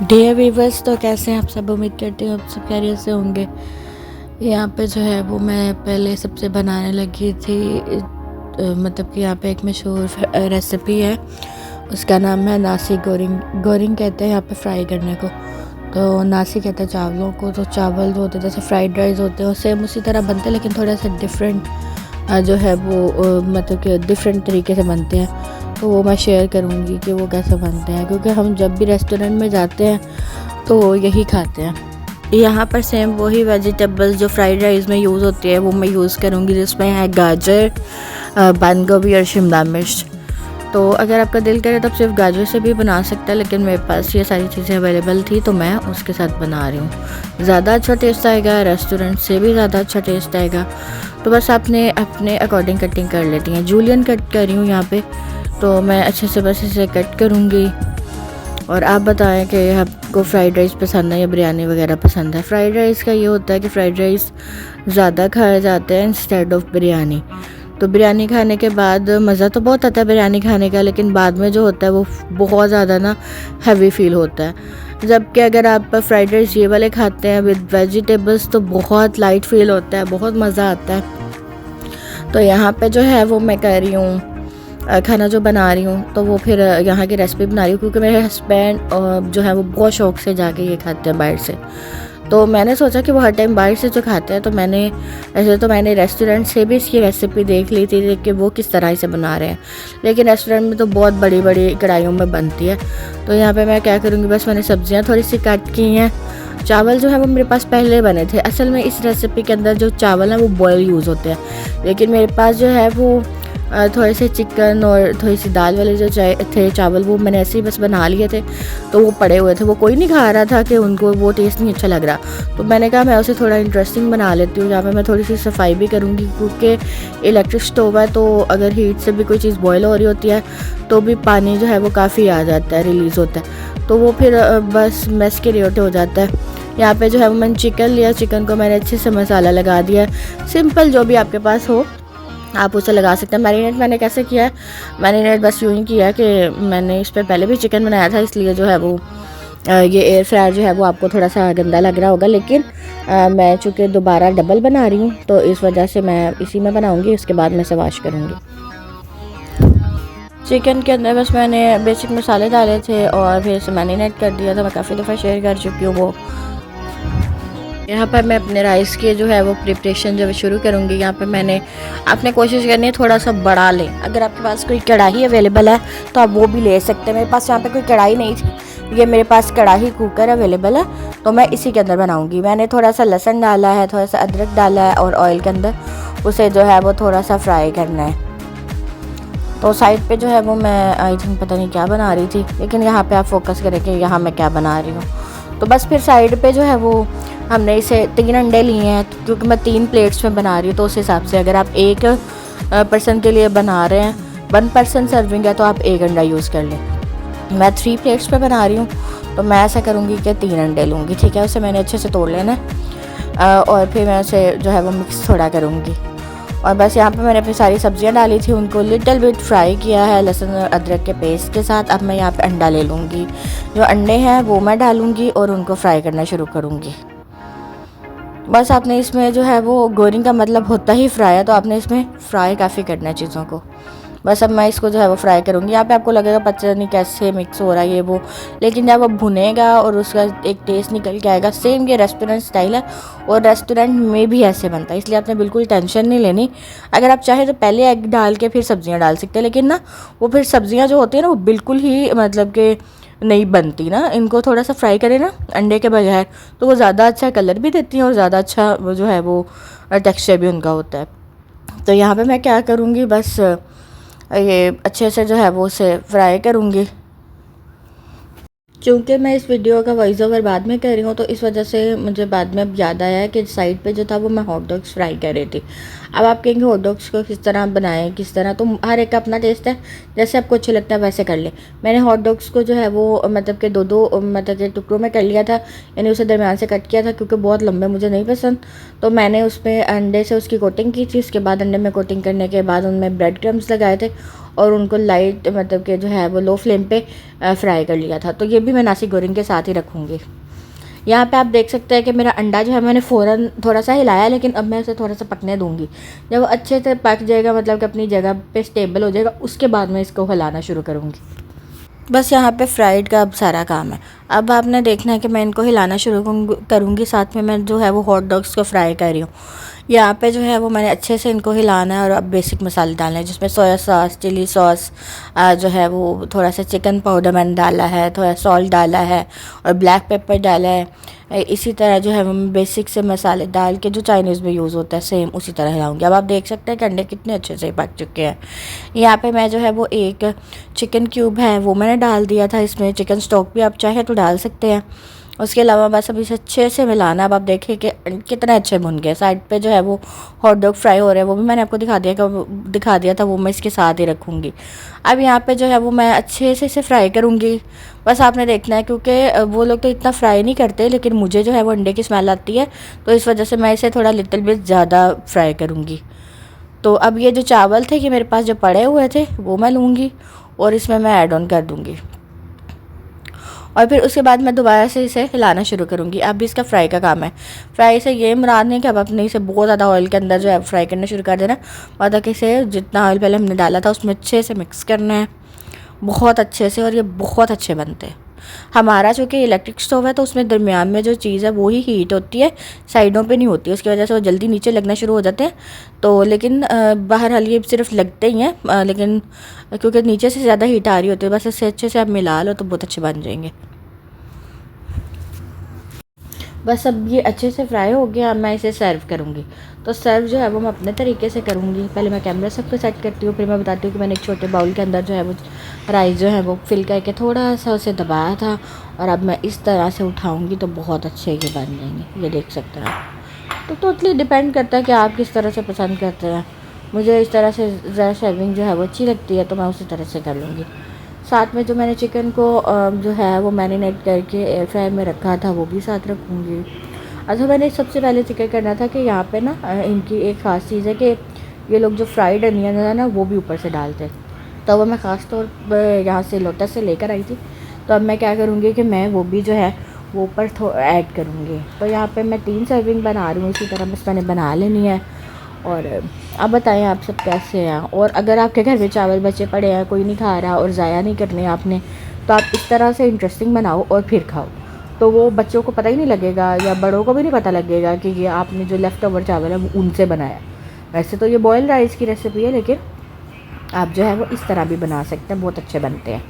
Dear viewers, तो कैसे हैं आप सब। उम्मीद करती हूँ आप सब खैरियत से होंगे। यहाँ पे जो है वो मैं पहले सबसे बनाने लगी थी। मतलब कि यहाँ पे एक मशहूर रेसिपी है, उसका नाम है नासी गोरिंग। गोरिंग कहते हैं यहाँ पे फ्राई करने को, तो नासी कहते हैं चावलों को। तो चावल जो होते हैं जैसे फ्राइड राइस होते हैं सेम उसी तरह बनते हैं, लेकिन थोड़ा सा डिफरेंट जो है वो मतलब कि डिफरेंट तरीके से बनते हैं। तो वो मैं शेयर करूँगी कि वो कैसे बनते हैं, क्योंकि हम जब भी रेस्टोरेंट में जाते हैं तो यही खाते हैं। यहाँ पर सेम वही वेजिटेबल्स जो फ्राइड राइस में यूज़ होती है वो मैं यूज़ करूँगी, जिसमें है गाजर, बंद गोभी और शिमला मिर्च। तो अगर आपका दिल करे तो आप सिर्फ गाजर से भी बना सकता है, लेकिन मेरे पास ये सारी चीज़ें अवेलेबल थी तो मैं उसके साथ बना रही हूँ। ज़्यादा अच्छा टेस्ट आएगा, रेस्टोरेंट से भी ज़्यादा अच्छा टेस्ट आएगा। तो बस आपने अपने अकॉर्डिंग कटिंग कर लेती हैं। जूलियन कट कर रही हूँ यहाँ पे, तो मैं अच्छे से बस इसे कट करूँगी। और आप बताएं कि आपको फ़्राइड राइस पसंद है या बिरयानी वगैरह पसंद है। फ़्राइड राइस का ये होता है कि फ़्राइड राइस ज़्यादा खाया जाता है इंस्टेड ऑफ बिरयानी। तो बिरयानी खाने के बाद मज़ा तो बहुत आता है बिरयानी खाने का, लेकिन बाद में जो होता है वो बहुत ज़्यादा ना हैवी फील होता है। जबकि अगर आप फ्राइड राइस ये वाले खाते हैं विद वेजिटेबल्स तो बहुत लाइट फील होता है, बहुत मज़ा आता है। तो यहाँ पे जो है वो मैं कर रही हूँ खाना जो बना रही हूँ, तो वो फिर यहाँ की रेसिपी बना रही हूँ, क्योंकि मेरे हस्बैंड जो है वो बहुत शौक से जाके ये खाते हैं बाहर से। तो मैंने सोचा कि वो हर टाइम बाहर से जो खाते हैं, तो मैंने रेस्टोरेंट से भी इसकी रेसिपी देख ली थी कि वो किस तरह से बना रहे हैं। लेकिन रेस्टोरेंट में तो बहुत बड़ी बड़ी कढ़ाइयों में बनती है। तो यहाँ पे मैं क्या करूँगी, बस मैंने सब्जियाँ थोड़ी सी कट की हैं। चावल जो है वो मेरे पास पहले बने थे। असल में इस रेसिपी के अंदर जो चावल हैं वो बॉयल यूज़ होते हैं, लेकिन मेरे पास जो है वो थोड़े से चिकन और थोड़ी सी दाल वाले जो थे चावल, वो मैंने ऐसे ही बस बना लिए थे। तो वो पड़े हुए थे, वो कोई नहीं खा रहा था कि उनको वो टेस्ट नहीं अच्छा लग रहा। तो मैंने कहा मैं उसे थोड़ा इंटरेस्टिंग बना लेती हूँ। यहाँ पे मैं थोड़ी सी सफाई भी करूँगी, क्योंकि इलेक्ट्रिक स्टोव है, तो अगर हीट से भी कोई चीज़ बॉयल हो रही होती है तो भी पानी जो है वो काफ़ी आ जाता है, रिलीज़ होता है। तो वो फिर बस मैस क्रिएट हो जाता है। यहाँ पे जो है वो मैंने चिकन लिया, चिकन को मैंने अच्छे से मसाला लगा दिया। सिंपल जो भी आपके पास हो आप उसे लगा सकते हैं। मैरिनेट मैंने कैसे किया है, मैरिनेट बस यूँ ही किया कि मैंने इस पर पहले भी चिकन बनाया था, इसलिए जो है वो ये एयर फ्रायर जो है वो आपको थोड़ा सा गंदा लग रहा होगा, लेकिन मैं चूँकि दोबारा डबल बना रही हूँ तो इस वजह से मैं इसी में बनाऊँगी, उसके बाद मैं इसे वॉश करूँगी। चिकन के अंदर बस मैंने बेसिक मसाले डाले थे और फिर इसे मैरिनेट कर दिया था। मैं काफ़ी दफ़ा शेयर कर चुकी हूँ वो। यहाँ पर मैं अपने राइस की जो है वो प्रिपरेशन जो शुरू करूँगी। यहाँ पर आपने कोशिश करनी है थोड़ा सा बड़ा लें। अगर आपके पास कोई कढ़ाई अवेलेबल है तो आप वो भी ले सकते हैं। मेरे पास यहाँ पे कोई कढ़ाई नहीं थी, ये मेरे पास कढ़ाई कुकर अवेलेबल है, तो मैं इसी के अंदर बनाऊँगी। मैंने थोड़ा सा लहसुन डाला है, थोड़ा सा अदरक डाला है और ऑयल के अंदर उसे जो है वो थोड़ा सा फ्राई करना है। तो साइड पे जो है वो मैं आई थिंक पता नहीं क्या बना रही थी, लेकिन यहाँ पे आप फोकस करें कि यहाँ मैं क्या बना रही हूँ। तो बस फिर साइड पे जो है वो हमने इसे 3 अंडे लिए हैं, क्योंकि मैं 3 प्लेट्स में बना रही हूँ। तो उस हिसाब से अगर आप 1 पर्सन के लिए बना रहे हैं, 1 पर्सन सर्विंग है, तो आप 1 अंडा यूज़ कर लें। मैं 3 प्लेट्स पे बना रही हूँ, तो मैं ऐसा करूँगी कि 3 अंडे लूँगी, ठीक है। उसे मैंने अच्छे से तोड़ लेना है और फिर मैं उसे जो है वो मिक्स थोड़ा करूँगी। और बस यहाँ पे मैंने अपनी सारी सब्जियाँ डाली थी, उनको लिटिल बिट फ्राई किया है लहसुन और अदरक के पेस्ट के साथ। अब मैं यहाँ पे अंडा ले लूँगी, जो अंडे हैं वो मैं डालूँगी और उनको फ्राई करना शुरू करूँगी। बस आपने इसमें जो है वो गोरिंग का मतलब होता ही फ्राई है, तो आपने इसमें फ्राई काफ़ी करना है चीज़ों को। बस अब मैं इसको जो है वो फ्राई करूँगी। यहाँ पे आपको लगेगा पता नहीं कैसे मिक्स हो रहा है ये वो, लेकिन जब वो भुनेगा और उसका एक टेस्ट निकल के आएगा। सेम ये रेस्टोरेंट स्टाइल है और रेस्टोरेंट में भी ऐसे बनता है, इसलिए आपने बिल्कुल टेंशन नहीं लेनी। अगर आप चाहें तो पहले एग डाल के फिर सब्जियाँ डाल सकते हैं, लेकिन ना वो फिर सब्जियाँ जो होती है ना वो बिल्कुल ही मतलब कि नहीं बनती ना। इनको थोड़ा सा फ्राई करें ना अंडे के बगैर, तो वो ज़्यादा अच्छा कलर भी देती हैं और ज़्यादा अच्छा वो जो है वो टेक्सचर भी उनका होता है। तो यहाँ पे मैं क्या करूँगी, बस ये अच्छे से जो है वो उसे फ्राई करूँगी। चूँकि मैं इस वीडियो का वॉइस ओवर बाद में कर रही हूँ, तो इस वजह से मुझे बाद में अब याद आया कि साइड पे जो था वो मैं हॉट डॉग्स फ्राई कर रही थी। अब आप कहेंगे हॉट डॉग्स को किस तरह बनाएं, किस तरह, तो हर एक का अपना टेस्ट है, जैसे आपको अच्छा लगता है वैसे कर ले। मैंने हॉट डॉग्स को जो है वो मतलब कि दो मतलब के टुकड़ों में कर लिया था, यानी उसे दरमियान से कट किया था, क्योंकि बहुत लंबे मुझे नहीं पसंद। तो मैंने उसमें अंडे से उसकी कोटिंग की थी, उसके बाद अंडे में कोटिंग करने के बाद उनमें ब्रेड क्रम्स लगाए थे और उनको लाइट मतलब कि जो है वो लो फ्लेम पे फ्राई कर लिया था। तो ये भी मैं नासी गोरिंग के साथ ही रखूँगी। यहाँ पे आप देख सकते हैं कि मेरा अंडा जो है मैंने फ़ौरन थोड़ा सा हिलाया, लेकिन अब मैं उसे थोड़ा सा पकने दूँगी। जब वो अच्छे से पक जाएगा, मतलब कि अपनी जगह पे स्टेबल हो जाएगा, उसके बाद मैं इसको हिलाना शुरू करूँगी। बस यहाँ पे फ्राइड का अब सारा काम है। अब आपने देखना है कि मैं इनको हिलाना शुरू करूँगी, साथ में मैं जो है वो हॉट डॉग्स को फ्राई कर रही हूँ। यहाँ पे जो है वो मैंने अच्छे से इनको हिलाना है और अब बेसिक मसाले डालने हैं, जिसमें सोया सॉस, चिली सॉस, जो है वो थोड़ा सा चिकन पाउडर मैंने डाला है, थोड़ा सॉल्ट डाला है और ब्लैक पेपर डाला है। इसी तरह जो है वो मैं बेसिक से मसाले डाल के जो चाइनीज़ में यूज़ होता है सेम उसी तरह हिलाऊंगी। अब आप देख सकते हैं कि अंडे कितने अच्छे से पक चुके हैं। यहाँ पे मैं जो है वो एक चिकन क्यूब है वो मैंने डाल दिया था इसमें। चिकन स्टॉक भी आप चाहे तो डाल सकते हैं। उसके अलावा बस अब इसे अच्छे से मिलाना। अब आप देखिए कि कितने अच्छे भुन गए। साइड पे जो है वो हॉट डॉग फ्राई हो रहे हैं, वो भी मैंने आपको दिखा दिया था, वो मैं इसके साथ ही रखूँगी। अब यहाँ पे जो है वो मैं अच्छे से इसे फ्राई करूँगी। बस आपने देखना है, क्योंकि वो लोग तो इतना फ्राई नहीं करते, लेकिन मुझे जो है वो अंडे की स्मेल आती है, तो इस वजह से मैं इसे थोड़ा लिटिल बिट ज़्यादा फ्राई करूँगी। तो अब ये जो चावल थे कि मेरे पास जो पड़े हुए थे वो मैं लूँगी और इसमें मैं ऐड ऑन कर दूँगी, और फिर उसके बाद मैं दोबारा से इसे हिलाना शुरू करूँगी। अब भी इसका फ्राई का काम है। फ्राई से ये मुराद नहीं कि अब अपने इसे बहुत ज़्यादा ऑयल के अंदर जो है फ्राई करना शुरू कर देना, मतलब कि इसे जितना ऑयल पहले हमने डाला था उसमें अच्छे से मिक्स करना है, बहुत अच्छे से, और ये बहुत अच्छे बनते हैं। हमारा चूँकि इलेक्ट्रिक स्टोव है तो उसमें दरमियान में जो चीज़ है वो ही हीट होती है, साइडों पे नहीं होती, उसकी वजह से वो जल्दी नीचे लगना शुरू हो जाते हैं। तो लेकिन बहरहाल ये सिर्फ लगते ही हैं, लेकिन क्योंकि नीचे से ज़्यादा हीट आ रही होती है, बस इसे अच्छे से आप मिला लो तो बहुत अच्छे बन जाएंगे। बस अब ये अच्छे से फ्राई हो गया। अब मैं इसे सर्व करूँगी। तो सर्व जो है वो मैं अपने तरीके से करूँगी। पहले मैं कैमरा सबको सेट करती हूँ, फिर मैं बताती हूँ कि मैंने एक छोटे बाउल के अंदर जो है वो राइस जो है वो फिल करके थोड़ा सा उसे दबाया था, और अब मैं इस तरह से उठाऊँगी तो बहुत अच्छे ये बन जाएंगे। ये देख सकते हैं आप। तो टोटली डिपेंड करता है कि आप किस तरह से पसंद करते हैं। मुझे इस तरह से ज़रा सर्विंग जो है वो अच्छी लगती है, तो मैं उसी तरह से कर लूँगी। साथ में जो मैंने चिकन को जो है वो मैरिनेट करके एयर फ्रायर में रखा था वो भी साथ रखूँगी। अच्छा, मैंने सबसे पहले जिक्र करना था कि यहाँ पे ना इनकी एक ख़ास चीज़ है कि ये लोग जो फ्राइड अनियन है ना वो भी ऊपर से डालते हैं। तो वो मैं ख़ास तौर पर यहाँ से लोटस से लेकर आई थी। तो अब मैं क्या करूँगी कि मैं वो भी जो है वो ऊपर ऐड करूँगी। तो यहाँ पे मैं 3 सर्विंग बना रही हूँ, इसी तरह बस मैंने बना लेनी है। और आप बताएं आप सब कैसे हैं। और अगर आपके घर में चावल बचे पड़े हैं, कोई नहीं खा रहा और ज़ाया नहीं करने आपने, तो आप इस तरह से इंटरेस्टिंग बनाओ और फिर खाओ, तो वो बच्चों को पता ही नहीं लगेगा या बड़ों को भी नहीं पता लगेगा कि ये आपने जो लेफ़्ट ओवर चावल है वो उनसे बनाया। वैसे तो ये बॉयल राइस की रेसिपी है, लेकिन आप जो है वो इस तरह भी बना सकते हैं, बहुत अच्छे बनते हैं।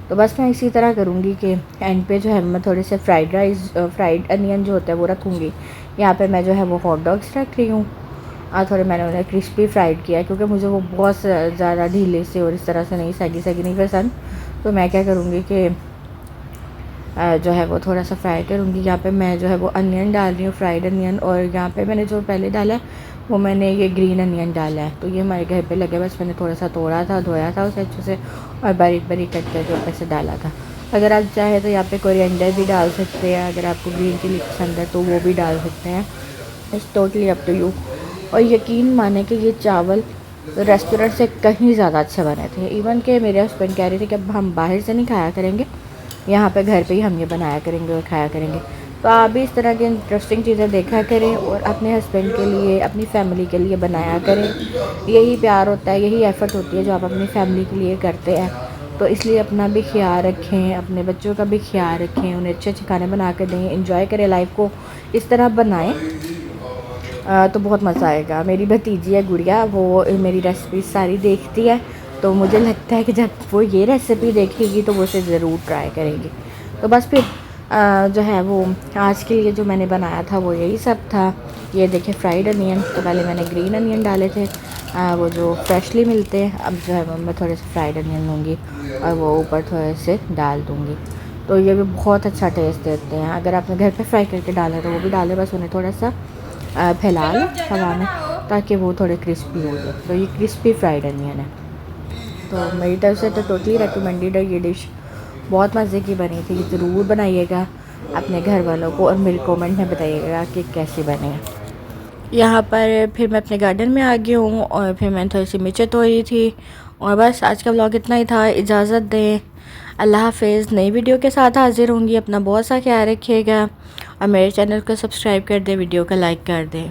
तो बस मैं इसी तरह करूँगी कि एंड पे जो है मैं थोड़े से फ्राइड अनियन जो होता है वो रखूँगी। यहाँ पे मैं जो है वो हॉट डॉग्स रख रही हूँ, और थोड़े मैंने उन्हें क्रिस्पी फ्राइड किया है, क्योंकि मुझे वो बहुत ज़्यादा ढीले से और इस तरह से नहीं, सगी सगी नहीं पसंद। तो मैं क्या करूँगी कि जो है वो थोड़ा सा फ्राई करूँगी। यहाँ पे मैं जो है वो अनियन डाल रही हूँ, फ्राइड अनियन, और यहाँ पे मैंने जो पहले डाला है वो मैंने ये ग्रीन अनियन डाला है। तो ये हमारे घर पे लगे, बस मैंने थोड़ा सा तोड़ा था, धोया था उसे अच्छे से और बारीक बारीक कट करके ऊपर से डाला था। अगर आप चाहें तो यहाँ पे कोरिएंडर भी डाल सकते हैं, अगर आपको ग्रीन चिली पसंद है तो वो भी डाल सकते हैं। It's totally up to you. और यकीन माने कि ये चावल रेस्टोरेंट से कहीं ज़्यादा अच्छे बने थे। इवन के मेरे हस्बैंड कह रहे थे कि अब हम बाहर से नहीं खाया करेंगे, यहाँ पे घर पे ही हम ये बनाया करेंगे और खाया करेंगे। तो आप भी इस तरह की इंटरेस्टिंग चीज़ें देखा करें और अपने हस्बैंड के लिए, अपनी फैमिली के लिए बनाया करें। यही प्यार होता है, यही एफ़र्ट होती है जो आप अपनी फैमिली के लिए करते हैं। तो इसलिए अपना भी ख्याल रखें, अपने बच्चों का भी ख्याल रखें, उन्हें अच्छे अच्छे खाने बना कर दें, इंजॉय करें लाइफ को, इस तरह बनाएं तो बहुत मज़ा आएगा। मेरी भतीजी है गुड़िया, वो मेरी रेसिपी सारी देखती है, तो मुझे लगता है कि जब वो ये रेसिपी देखेगी तो वो उसे ज़रूर ट्राई करेगी। तो बस फिर जो है वो आज के लिए जो मैंने बनाया था वो यही सब था। ये देखिए फ्राइड अनियन, तो पहले मैंने ग्रीन अनियन डाले थे, वो जो फ्रेशली मिलते हैं। अब जो है मैं थोड़े से फ्राइड अनियन लूँगी और वो ऊपर थोड़े से डाल दूँगी, तो ये भी बहुत अच्छा टेस्ट देते हैं। अगर आपने घर पे फ्राई करके डाला तो वो भी डालें, बस उन्हें थोड़ा सा फैला लें हवा में ताकि वो थोड़े क्रिस्पी हो जाए। तो ये क्रिस्पी फ्राइड अनियन है। तो मेरी तरफ से तो टोटली रिकमेंडेड है ये डिश, बहुत मज़े की बनी थी। ज़रूर बनाइएगा अपने घर वालों को और मेरे कमेंट में बताइएगा कि कैसी बने हैं। यहाँ पर फिर मैं अपने गार्डन में आ गई हूँ और फिर मैंने थोड़ी सी मिर्चें तोड़ी थी और बस आज का व्लॉग इतना ही था। इजाज़त दें, अल्लाह हाफ़िज़। नई वीडियो के साथ हाज़िर होंगी। अपना बहुत सा ख्याल रखिएगा और मेरे चैनल को सब्सक्राइब कर दें, वीडियो को लाइक कर दें।